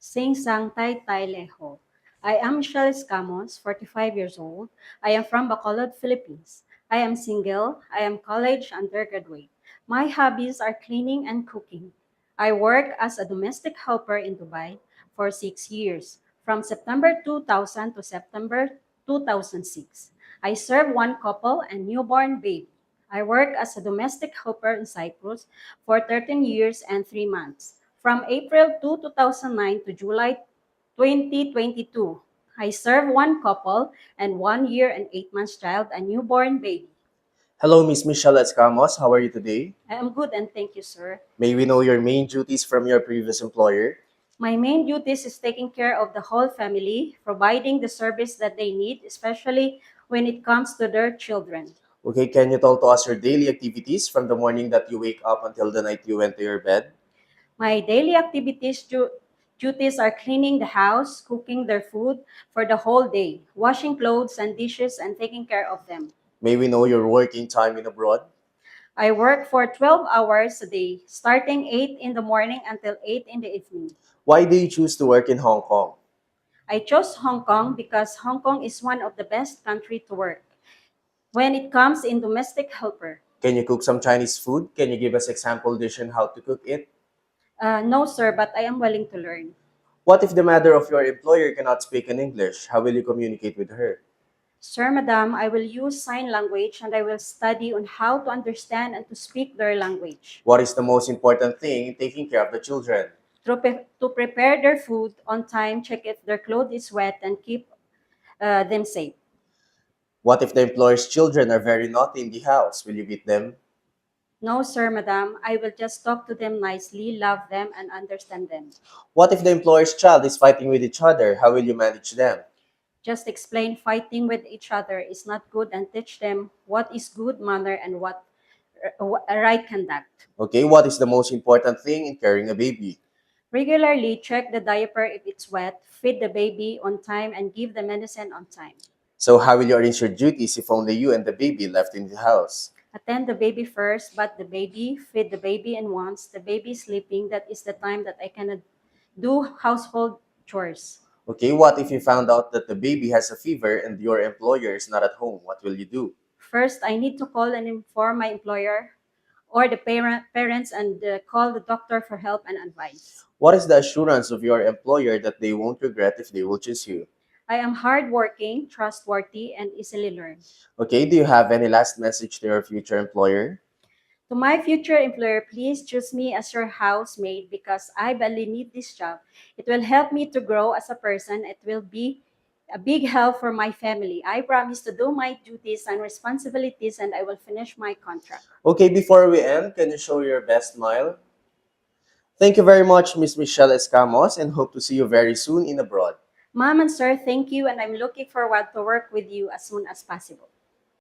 Sing Sang Tai Tai Leho. I am Michelle Escamos, 45 years old. I am from Bacolod, Philippines. I am single. I am college undergraduate. My hobbies are cleaning and cooking. I work as a domestic helper in Dubai for 6 years, from September 2000 to September 2006. I serve one couple and newborn baby. I work as a domestic helper in Cyprus for 13 years and 3 months. From April 2009 to July 2022, I serve one couple and 1 year and 8 months child, a newborn baby. Hello, Miss Michelle Escamos. How are you today? I am good and thank you, sir. May we know your main duties from your previous employer? My main duties is taking care of the whole family, providing the service that they need, especially when it comes to their children. Okay, can you tell to us your daily activities from the morning that you wake up until the night you went to your bed? My daily duties are cleaning the house, cooking their food for the whole day, washing clothes and dishes, and taking care of them. May we know your working time in abroad? I work for 12 hours a day, starting 8 in the morning until 8 in the evening. Why do you choose to work in Hong Kong? I chose Hong Kong because Hong Kong is one of the best country to work when it comes in domestic helper. Can you cook some Chinese food? Can you give us example dish on how to cook it? No, sir, but I am willing to learn. What if the mother of your employer cannot speak in English? How will you communicate with her? Sir, madam, I will use sign language and I will study on how to understand and to speak their language. What is the most important thing in taking care of the children? To prepare their food on time, check if their clothes is wet, and keep them safe. What if the employer's children are very naughty in the house? Will you beat them? No, sir, madam, I will just talk to them nicely, love them, and understand them. What if the employer's child is fighting with each other? How will you manage them? Just explain fighting with each other is not good and teach them what is good manner and what right conduct. Okay, what is the most important thing in carrying a baby? Regularly check the diaper if it's wet, feed the baby on time, and give the medicine on time. So how will you arrange your duties if only you and the baby left in the house? Attend the baby first, but the baby, feed the baby, and once the baby is sleeping, that is the time that I cannot do household chores. Okay, what if you found out that the baby has a fever and your employer is not at home? What will you do? First, I need to call and inform my employer or the parents and call the doctor for help and advice. What is the assurance of your employer that they won't regret if they will choose you? I am hardworking, trustworthy, and easily learned. Okay, do you have any last message to your future employer? To my future employer, please choose me as your housemaid because I badly need this job. It will help me to grow as a person. It will be a big help for my family. I promise to do my duties and responsibilities and I will finish my contract. Okay, before we end, can you show your best smile? Thank you very much, Miss Michelle Escamos, and hope to see you very soon in abroad. Ma'am and sir, thank you and I'm looking forward to work with you as soon as possible.